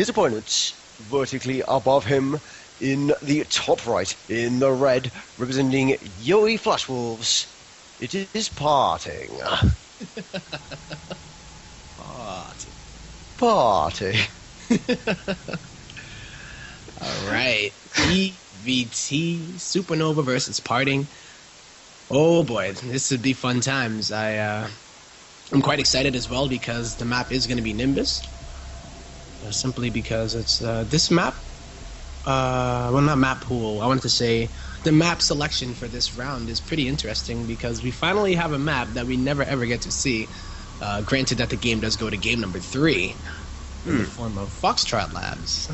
his opponents vertically above him in the top right, in the red, representing Yoey Flashwolves, it is PartinG. Party. Alright, EVT, SuperNova versus PartinG. Oh boy, this would be fun times. I'm quite excited as well because the map is going to be Nimbus. Simply because it's this map, well, not map pool, I wanted to say the map selection for this round is pretty interesting because we finally have a map that we never ever get to see. Granted that the game does go to game number 3 in the form of Foxtrot Labs.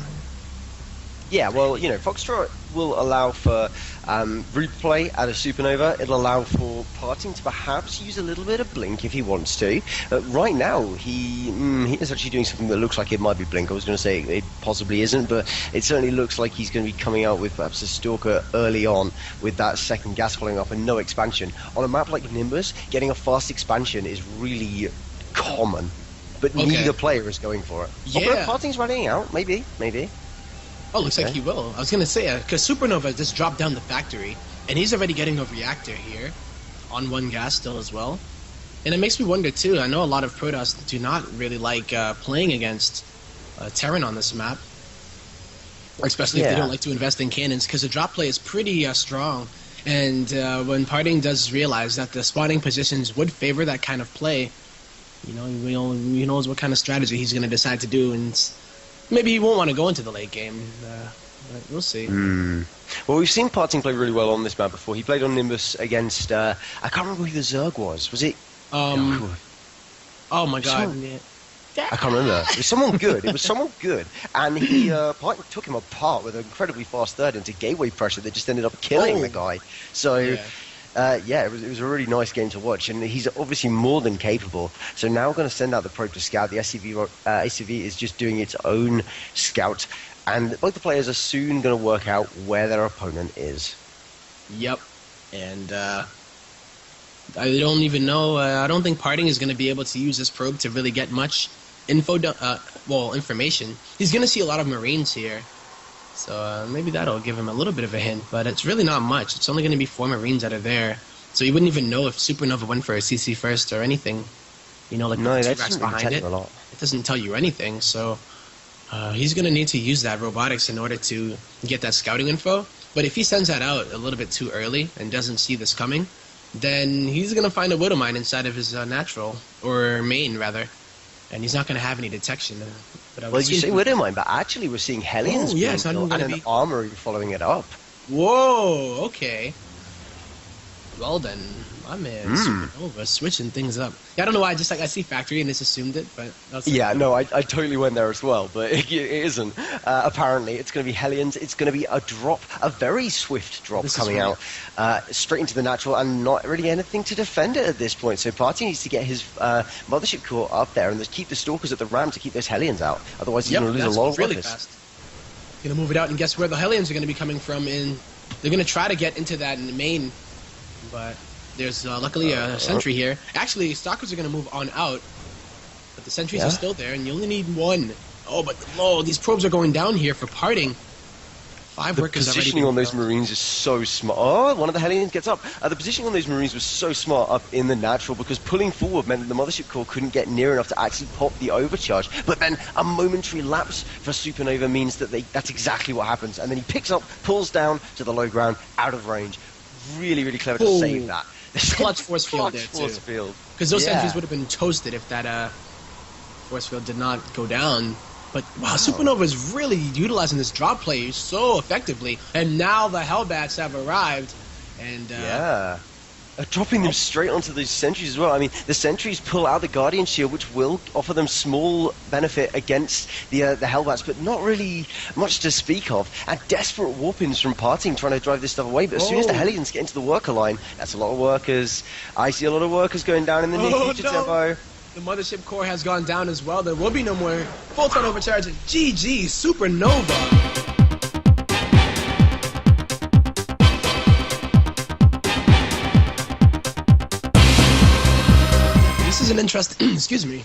Yeah, well, you know, Foxtrot will allow for replay out of SuperNova. It'll allow for PartinG to perhaps use a little bit of Blink if he wants to. Right now, he is actually doing something that looks like it might be Blink. I was going to say it possibly isn't, but it certainly looks like he's going to be coming out with perhaps a Stalker early on with that second gas following up and no expansion. On a map like Nimbus, getting a fast expansion is really common, but neither player is going for it. Yeah. PartinG's running out, maybe. Oh, looks like he will. I was going to say, because SuperNova just dropped down the factory, and he's already getting a reactor here on 1 gas still as well. And it makes me wonder, too, I know a lot of Protoss do not really like playing against Terran on this map, especially if they don't like to invest in cannons, because the drop play is pretty strong. And when PartinG does realize that the spawning positions would favor that kind of play, you know, he knows what kind of strategy he's going to decide to do, and maybe he won't want to go into the late game. But we'll see. Well, we've seen PartinG play really well on this map before. He played on Nimbus against, I can't remember who the Zerg was. Was it? Oh my god. I can't remember. It was someone good. And he PartinG took him apart with an incredibly fast third into gateway pressure that just ended up killing the guy. So... it was a really nice game to watch, and he's obviously more than capable. So now we're going to send out the probe to scout. The ACV is just doing its own scout, and both the players are soon going to work out where their opponent is. Yep, and I don't even know. I don't think PartinG is going to be able to use this probe to really get much information. He's going to see a lot of Marines here. So maybe that'll give him a little bit of a hint, but it's really not much. It's only going to be 4 Marines that are there. So you wouldn't even know if SuperNova went for a CC first or anything. You know, like the T-Rex behind it. It doesn't tell you anything, so he's going to need to use that robotics in order to get that scouting info. But if he sends that out a little bit too early and doesn't see this coming, then he's going to find a Widow Mine inside of his natural, or main rather. And he's not going to have any detection. Well, you say Widow Mine, but actually we're seeing Hellions and an armory following it up. Whoa, okay. Well then, my man, SuperNova switching things up. Yeah, I don't know why, I see factory and just assumed it, but... I totally went there as well, but it isn't. Apparently, it's going to be Hellions. It's going to be a drop, a very swift drop coming out, straight into the natural, and not really anything to defend it at this point. So PartinG needs to get his mothership core up there and just keep the Stalkers at the ram to keep those Hellions out. Otherwise, he's going to lose a lot of really fast. Going to move it out, and guess where the Hellions are going to be coming from? They're going to try to get into that in the main, but... There's luckily a sentry here. Actually, Stalkers are going to move on out, but the sentries are still there, and you only need 1. Oh, but these probes are going down here for PartinG. 5 workers already. The positioning on those Marines is so smart. Oh, one of the Hellions gets up. The positioning on those Marines was so smart up in the natural because pulling forward meant that the mothership core couldn't get near enough to actually pop the overcharge. But then a momentary lapse for SuperNova means that that's exactly what happens. And then he picks up, pulls down to the low ground, out of range. Really, really clever to save that. Clutch force field there too. Because those sentries would have been toasted if that force field did not go down. But wow, SuperNova is really utilizing this drop play so effectively, and now the Hellbats have arrived, and dropping them straight onto these sentries as well. I mean, the sentries pull out the Guardian Shield, which will offer them small benefit against the Hellbats, but not really much to speak of. And desperate warp-ins from PartinG trying to drive this stuff away. But as soon as the Hellions get into the worker line, that's a lot of workers. I see a lot of workers going down in the near future, Tempo. The mothership core has gone down as well. There will be no more full-ton overcharge. GG, SuperNova. This is an interesting, excuse me.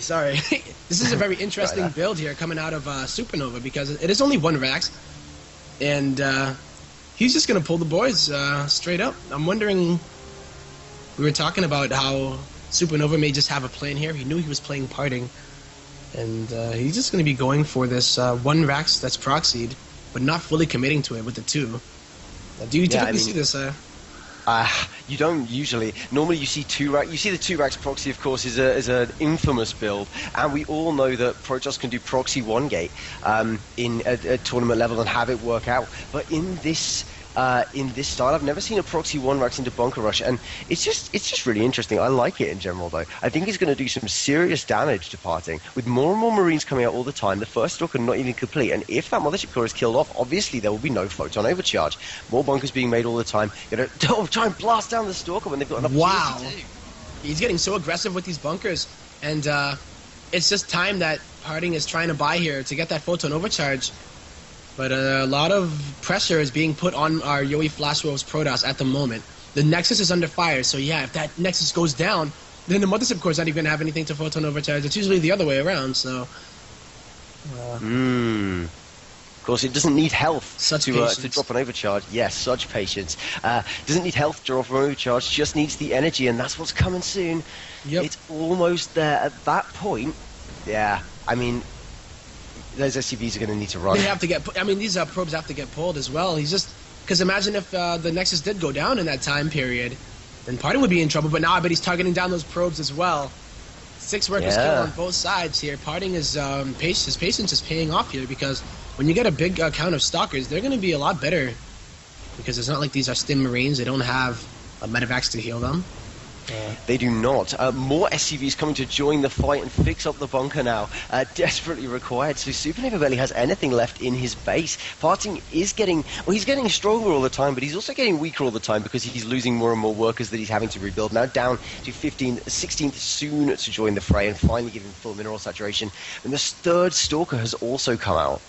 Sorry. This is a very interesting build here coming out of SuperNova because it is only one Rax, and he's just going to pull the boys straight up. I'm wondering, we were talking about how SuperNova may just have a plan here. He knew he was playing PartinG, and he's just going to be going for this one Rax that's proxied, but not fully committing to it with the two. Do you typically see this? You don't usually. Normally, you see two racks. You see the two racks proxy, of course, is an infamous build, and we all know that Protoss can do proxy one gate in a tournament level and have it work out. But in this style, I've never seen a proxy one racks into bunker rush, and it's just really interesting. I like it in general, though. I think he's going to do some serious damage to PartinG. With more and more Marines coming out all the time, the first stalker not even complete, and if that mothership core is killed off, obviously there will be no photon overcharge. More bunkers being made all the time. Don't try and blast down the stalker when they've got an opportunity to. He's getting so aggressive with these bunkers, and it's just time that PartinG is trying to buy here to get that photon overcharge. But a lot of pressure is being put on our Yowie Flash Wolves Protoss at the moment. The Nexus is under fire, so yeah, if that Nexus goes down, then the Mothership Core is not even going to have anything to photon overcharge. It's usually the other way around, so... Of course, it doesn't need health to drop an overcharge. Yes, such patience. Doesn't need health to drop an overcharge, just needs the energy, and that's what's coming soon. Yep. It's almost there at that point. Yeah, I mean... Those SCVs are going to need to run. They have to get. I mean, these probes have to get pulled as well. He's just because imagine if the Nexus did go down in that time period, then PartinG would be in trouble. But now I bet he's targeting down those probes as well. 6 workers killed on both sides here. PartinG is his patience is paying off here because when you get a big count of stalkers, they're going to be a lot better because it's not like these are stim Marines. They don't have a medevacs to heal them. They do not. More SCVs coming to join the fight and fix up the bunker now. Desperately required. So SuperNova barely has anything left in his base. PartinG is getting... Well, he's getting stronger all the time, but he's also getting weaker all the time because he's losing more and more workers that he's having to rebuild. Now down to 15th, 16th soon to join the fray and finally give him full mineral saturation. And this third Stalker has also come out.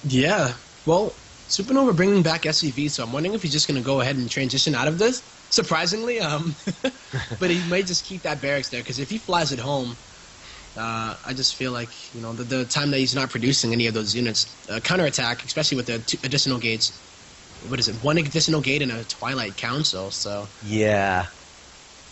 Yeah. Well, SuperNova bringing back SCV, so I'm wondering if he's just going to go ahead and transition out of this. Surprisingly, but he might just keep that barracks there because if he flies it home, I just feel like the time that he's not producing any of those units, counterattack, especially with the 2 additional gates. What is it? 1 additional gate in a Twilight Council. So yeah.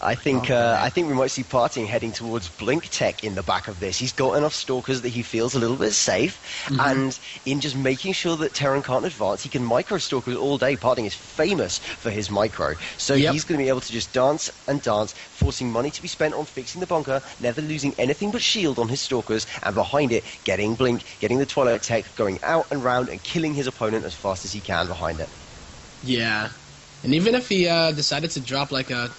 I think we might see PartinG heading towards Blink Tech in the back of this. He's got enough stalkers that he feels a little bit safe, and in just making sure that Terran can't advance, he can micro stalkers all day. PartinG is famous for his micro, so he's going to be able to just dance and dance, forcing money to be spent on fixing the bunker, never losing anything but shield on his stalkers, and behind it, getting Blink, getting the Twilight Tech, going out and round and killing his opponent as fast as he can behind it. Yeah, and even if he decided to drop like a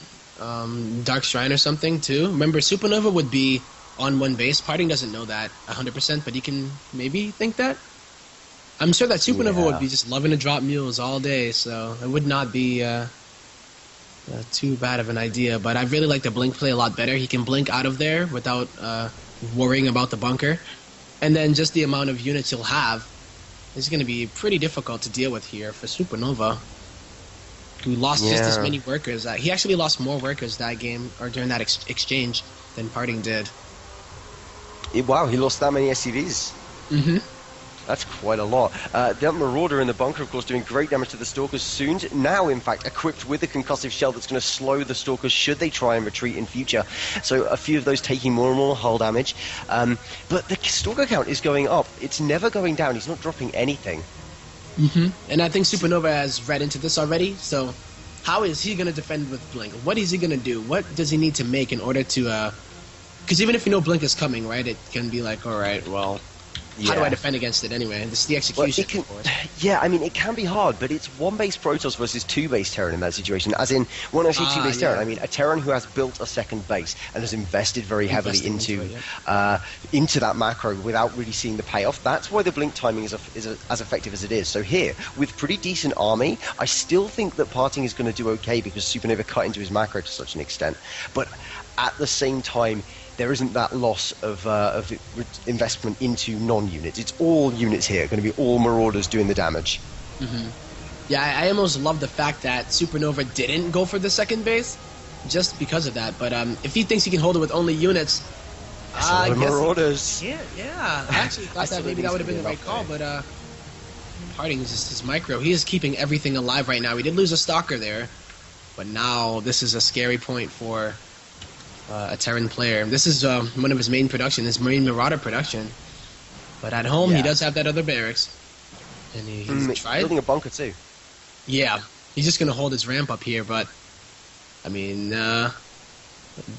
Dark Shrine or something too. Remember, SuperNova would be on one base. PartinG doesn't know that 100%, but he can maybe think that. I'm sure that SuperNova would be just loving to drop mules all day, so it would not be too bad of an idea. But I really like the Blink play a lot better. He can blink out of there without worrying about the bunker. And then just the amount of units he'll have is going to be pretty difficult to deal with here for SuperNova, who lost just as many workers. He actually lost more workers that game, or during that exchange, than PartinG did. Wow, he lost that many SCVs. That's quite a lot. That Marauder in the bunker, of course, doing great damage to the Stalkers soon. Now, in fact, equipped with a concussive shell that's going to slow the Stalkers should they try and retreat in future. So a few of those taking more and more hull damage. But the Stalker count is going up. It's never going down. He's not dropping anything. And I think SuperNova has read into this already, so how is he going to defend with Blink? What is he going to do? What does he need to make in order to... Because even if you know Blink is coming, right, it can be like, alright, well, how do I defend against it anyway? This is the execution. Yeah, I mean, it can be hard, but it's 1 base Protoss versus 2 base Terran in that situation. As in, when I say 2 base Terran, I mean a Terran who has built a second base and has invested very heavily into that macro without really seeing the payoff. That's why the Blink timing is as effective as it is. So here, with pretty decent army, I still think that PartinG is going to do okay because SuperNova cut into his macro to such an extent. But at the same time, there isn't that loss of investment into non-units. It's all units here, going to be all Marauders doing the damage. Yeah, I almost love the fact that SuperNova didn't go for the second base, just because of that. But if he thinks he can hold it with only units, I guess Marauders. yeah. I actually thought that maybe that would have been the right call, but PartinG is just his micro. He is keeping everything alive right now. He did lose a stalker there, but now this is a scary point for a Terran player. This is one of his main production, his Marine Marauder production. But at home, he does have that other barracks, and he's building a bunker too. Yeah, he's just gonna hold his ramp up here, but I mean,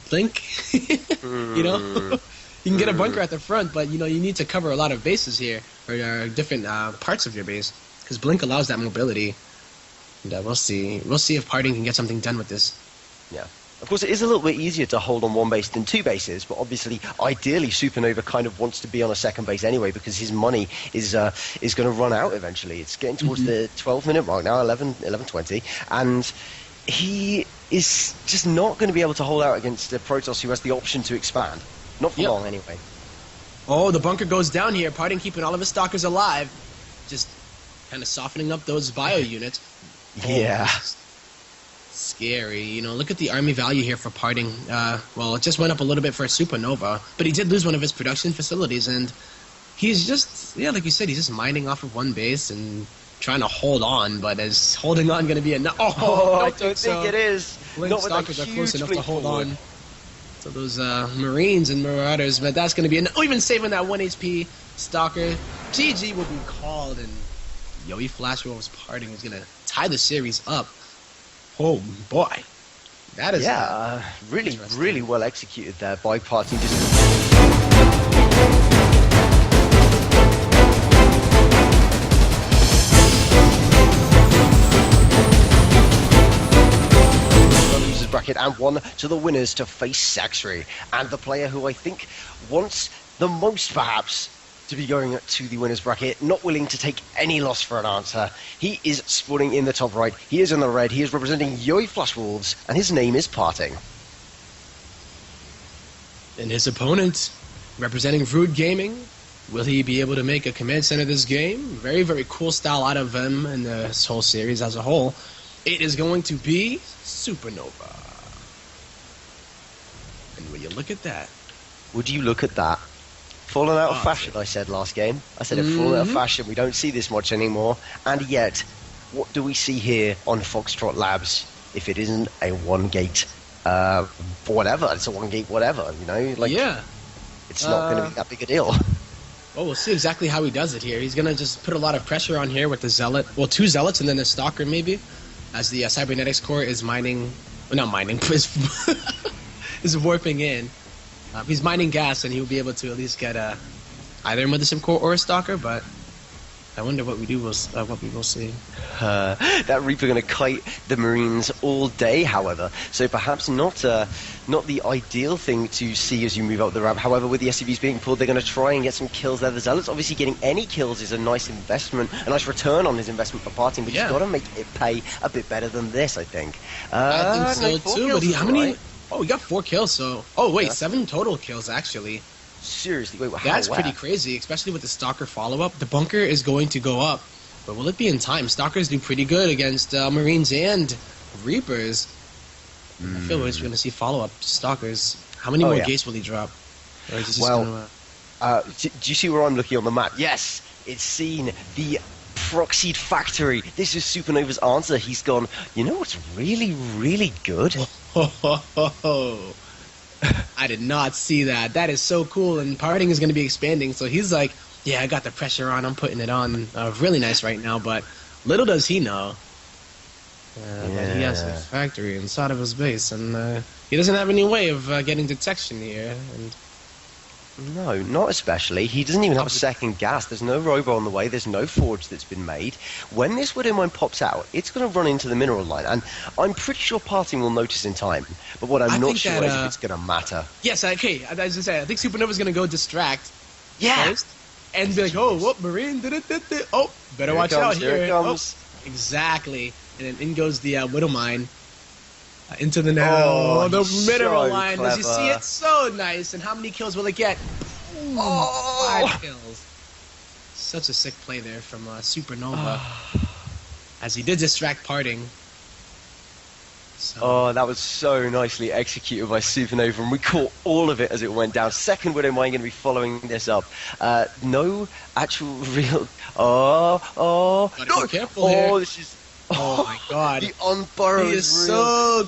Blink, you know, you can get a bunker at the front, but you know you need to cover a lot of bases here, or different parts of your base, because Blink allows that mobility. And we'll see if PartinG can get something done with this. Yeah. Of course, it is a little bit easier to hold on one base than two bases, but obviously, ideally, SuperNova kind of wants to be on a second base anyway because his money is going to run out eventually. It's getting towards the 12-minute mark now, 11:20, and he is just not going to be able to hold out against Protoss, who has the option to expand. Not for long, anyway. Oh, the bunker goes down here. PartinG keeping all of his stalkers alive, just kind of softening up those bio units. Yeah. Scary. You know, look at the army value here for PartinG. Well, it just went up a little bit for SuperNova, but he did lose one of his production facilities, and he's just, like you said, he's just mining off of one base and trying to hold on, but is holding on going to be enough? I don't think it is. Blink stalkers are close enough to hold on to those Marines and Marauders, but that's going to be even saving that 1 HP stalker. GG will be called, and Yoey Flash Wolves PartinG is going to tie the series up. Oh boy, that is really well executed there by PartinG. Losers bracket and one to the winners to face Saxry, and the player who I think wants the most perhaps to be going to the winners bracket, not willing to take any loss for an answer. He is spawning in the top right. He is in the red. He is representing Yoey Flash Wolves, and his name is PartinG. And his opponent, representing Rude Gaming, will he be able to make a command center this game? Very, very cool style out of him in this whole series as a whole. It is going to be SuperNova. And will you look at that? Would you look at that? Fallen out of fashion, I said last game. I said it fallen out of fashion. We don't see this much anymore. And yet, what do we see here on Foxtrot Labs if it isn't a one-gate whatever? It's a one-gate whatever, you know? Like, it's not going to be that big a deal. Well, we'll see exactly how he does it here. He's going to just put a lot of pressure on here with the Zealot. Well, 2 Zealots and then a Stalker, maybe, as the Cybernetics Core is mining... Well, not mining, is warping in. He's mining gas, and he'll be able to at least get either a Medicine Core or a Stalker, but I wonder what we will see. That Reaper going to kite the Marines all day, however, so perhaps not the ideal thing to see as you move up the ramp. However, with the SCVs being pulled, they're going to try and get some kills there. The Zealots obviously getting any kills is a nice investment, a nice return on his investment for PartinG, but you've got to make it pay a bit better than this, I think. I think so, too, but how many... Oh, we got 4 kills, so... Oh, wait, 7 total kills, actually. Seriously, wait, That's pretty crazy, especially with the Stalker follow-up. The bunker is going to go up, but will it be in time? Stalkers do pretty good against Marines and Reapers. I feel we're going to see follow-up Stalkers. How many more gates will he drop? Or is he do you see where I'm looking on the map? Yes, it's seen the proxied factory. This is SuperNova's answer. He's gone, you know what's really, really good? I did not see that. That is so cool, and PartinG is going to be expanding, so he's like, yeah, I got the pressure on, I'm putting it on really nice right now, but little does he know that he has a factory inside of his base, and he doesn't have any way of getting detection here. And no, not especially. He doesn't even have a second gas. There's no robo on the way. There's no forge that's been made. When this Widow Mine pops out, it's going to run into the mineral line, and I'm pretty sure PartinG will notice in time. But what I'm not sure is if it's going to matter. Yes, okay. I was going to say, I think SuperNova's going to go distract first, and be like, oh, whoop, Marine did it. Oh, better watch out here. Here it comes. Oh, exactly. And then in goes the Widow Mine. Into the the mineral line. Clever. As you see it, so nice. And how many kills will it get? Ooh, 5 kills. Such a sick play there from SuperNova. As he did distract PartinG. So, Oh, that was so nicely executed by SuperNova, and we caught all of it as it went down. Second Widow Mine going to be following this up. No actual real... gotta no! be careful here. This is... Oh my god. The on-burrow He is real. so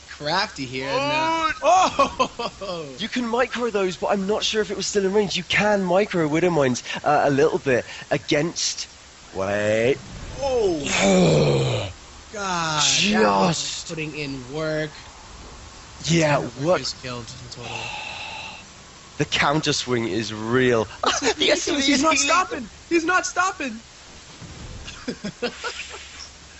crafty here. Oh! You can micro those, but I'm not sure if it was still in range. You can micro Widow Mines a little bit against... Wait. Oh! God. Just putting in work. Yeah, work is killed in total. The counter swing is real. The SUV He's is not healing. stopping. He's not stopping.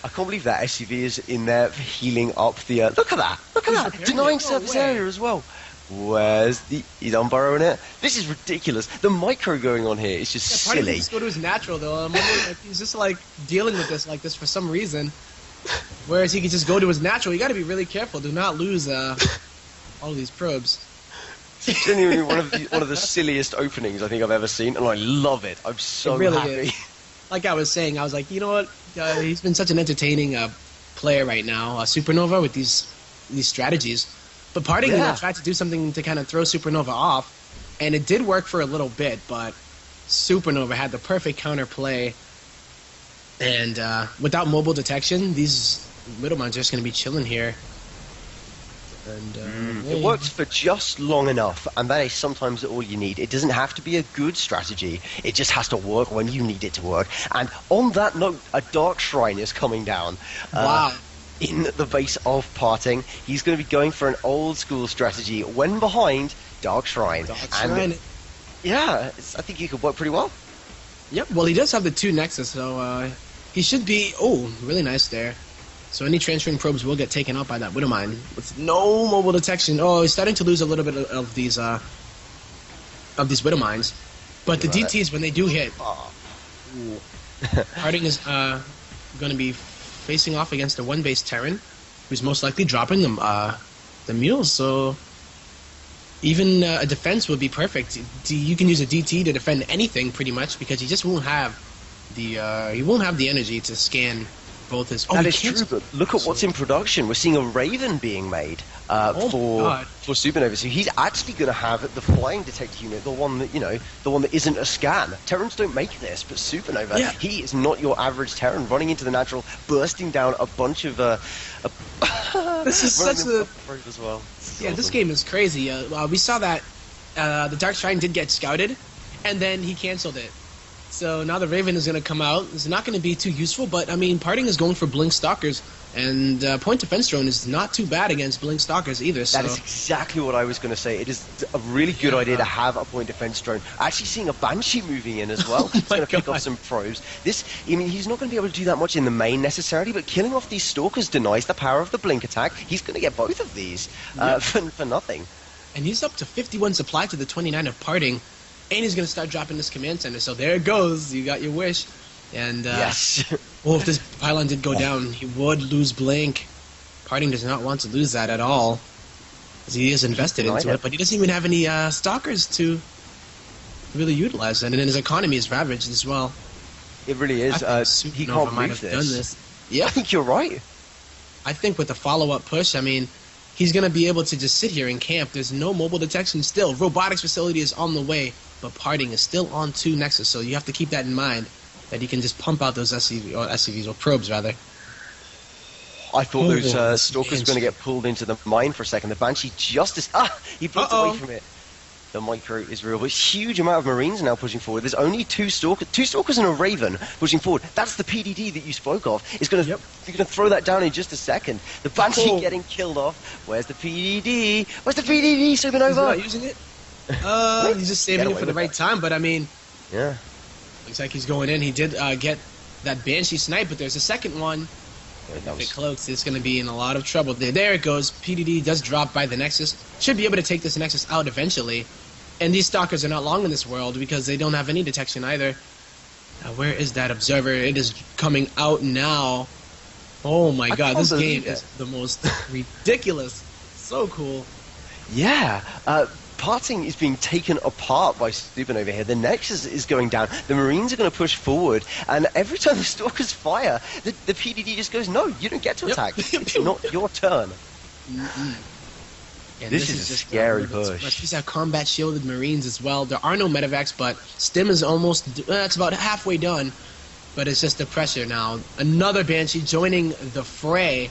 I can't believe that SUV is in there healing up the... look at that! Look at He's that! repairing Denying it. No surface way. area as well. Where's the... He's unburrowing it? This is ridiculous. The micro going on here is just Party silly. just go to his natural though. I'm wondering if he's just like dealing with this like this for some reason. Whereas he could just go to his natural. You got to be really careful. Do not lose all these probes. It's genuinely one of the silliest openings I think I've ever seen, and I love it. I'm so It really happy. is. Like I was saying, I was like, you know what? He's been such an entertaining player right now, SuperNova, with these strategies. But PartinG tried to do something to kind of throw SuperNova off, and it did work for a little bit. But SuperNova had the perfect counterplay, and without mobile detection, these Middlemans are just going to be chilling here. And It works for just long enough, and that is sometimes all you need. It doesn't have to be a good strategy. It just has to work when you need it to work. And on that note, a Dark Shrine is coming down. Wow. In the base of PartinG. He's going to be going for an old school strategy when behind Dark Shrine. And yeah, I think he could work pretty well. Yep, well, he does have the 2 Nexus, so he should be... Oh, really nice there. So any transferring probes will get taken out by that Widow Mine with no mobile detection. Oh, he's starting to lose a little bit of these Widow Mines. But the DTs, when they do hit... PartinG is going to be facing off against a 1-base Terran, who's most likely dropping them the mules, so... Even a defense would be perfect. You can use a DT to defend anything, pretty much, because he just won't have the energy to scan both his... That is true, but look at what's in production. We're seeing a Raven being made for SuperNova. So he's actually going to have the flying detector unit, the one that isn't a scan. Terrans don't make this, but SuperNova, he is not your average Terran running into the natural, bursting down a bunch of... this is such a... as well. Yeah, this game is crazy. We saw that the Dark Shrine did get scouted, and then he canceled it. So now the Raven is going to come out. It's not going to be too useful, but I mean, PartinG is going for Blink Stalkers, and Point Defense Drone is not too bad against Blink Stalkers either. So. That is exactly what I was going to say. It is a really good idea to have a Point Defense Drone. Actually seeing a Banshee moving in as well. He's going to pick off some probes. He's not going to be able to do that much in the main necessarily, but killing off these Stalkers denies the power of the Blink attack. He's going to get both of these for nothing. And he's up to 51 supply to the 29 of PartinG. And he's going to start dropping this command center. So there it goes. You got your wish. And, yes. Well, if this pylon did go down, he would lose Blink. PartinG does not want to lose that at all. Because he is invested into it. But he doesn't even have any stalkers to really utilize that. And then his economy is ravaged as well. It really is. He can't move this. Yeah. I think you're right. I think with the follow-up push, I mean... He's going to be able to just sit here and camp. There's no mobile detection still. Robotics facility is on the way, but PartinG is still on 2 Nexus, so you have to keep that in mind, that he can just pump out those SCVs, or probes, rather. I thought those Stalkers were going to get pulled into the mine for a second. The Banshee he blocked away from it. The micro is real, but huge amount of Marines now pushing forward. There's only 2 Stalkers and a Raven pushing forward. That's the PDD that you spoke of. You're going to throw that down in just a second. The Banshee getting killed off. Where's the PDD? Where's the PDD? SuperNova. He's not using it. He's just saving it for the right time. But I mean, looks like he's going in. He did get that Banshee snipe, but there's a second one. If it cloaks, it's going to be in a lot of trouble. There it goes. PDD does drop by the Nexus. Should be able to take this Nexus out eventually. And these Stalkers are not long in this world because they don't have any detection either. Now, where is that Observer? It is coming out now. Oh my god, this game is the most ridiculous. So cool. Yeah. PartinG is being taken apart by SuperNova here. The Nexus is going down. The Marines are going to push forward, and every time the Stalkers fire, the PDD just goes, no, you don't get to attack. It's not your turn. And this is a scary push. These are combat shielded Marines as well. There are no medevacs, but Stim is almost, it's about halfway done. But it's just the pressure now. Another Banshee joining the fray.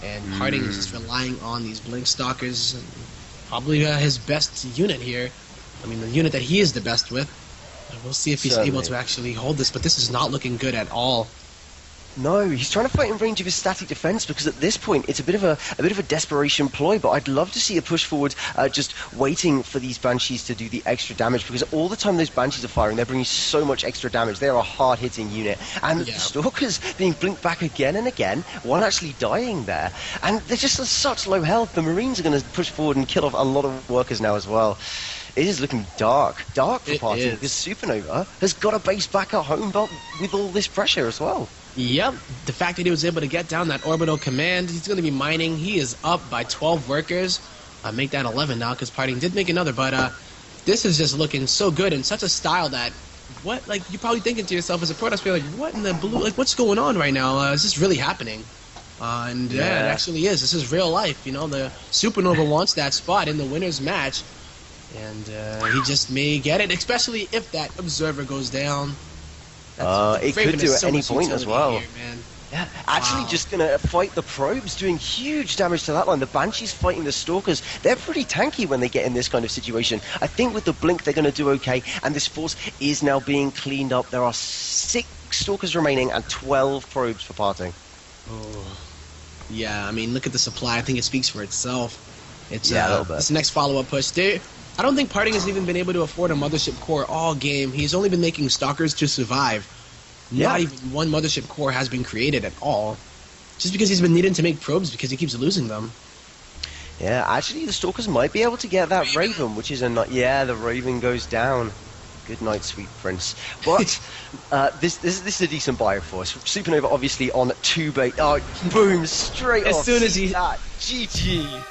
And PartinG is just relying on these Blink Stalkers. And probably his best unit here. I mean, the unit that he is the best with. And we'll see if he's able to actually hold this. But this is not looking good at all. No, he's trying to fight in range of his static defense because at this point it's a bit of a desperation ploy. But I'd love to see a push forward, just waiting for these Banshees to do the extra damage, because all the time those Banshees are firing, they're bringing so much extra damage. They're a hard-hitting unit, and the Stalkers being blinked back again and again, one actually dying there, and they're just such low health. The Marines are going to push forward and kill off a lot of workers now as well. It is looking dark for PartinG, because SuperNova has got a base back at home, but with all this pressure as well. Yep, the fact that he was able to get down that orbital command, he's going to be mining. He is up by 12 workers. Make that 11 now, because PartinG did make another, but this is just looking so good in such a style that, you're probably thinking to yourself as a Protoss player, what in the blue, what's going on right now? Is this really happening? And it actually is. This is real life, you know. The SuperNova wants that spot in the winner's match, and he just may get it, especially if that Observer goes down. It could do at any point as well. Here, man. Yeah, actually just going to fight the probes, doing huge damage to that line. The Banshees fighting the Stalkers. They're pretty tanky when they get in this kind of situation. I think with the blink they're going to do okay, and this force is now being cleaned up. There are 6 Stalkers remaining and 12 probes for PartinG. Oh. Yeah, I mean, look at the supply. I think it speaks for itself. It's a little bit. This next follow-up push. I don't think PartinG has even been able to afford a Mothership Core all game. He's only been making Stalkers to survive. Not even one Mothership Core has been created at all. Just because he's been needing to make probes because he keeps losing them. Yeah, actually the Stalkers might be able to get that Raven, which is the Raven goes down. Good night, sweet prince. But this is a decent buy for us. SuperNova obviously on 2 bait. Oh, boom, straight off. As soon as he... GG.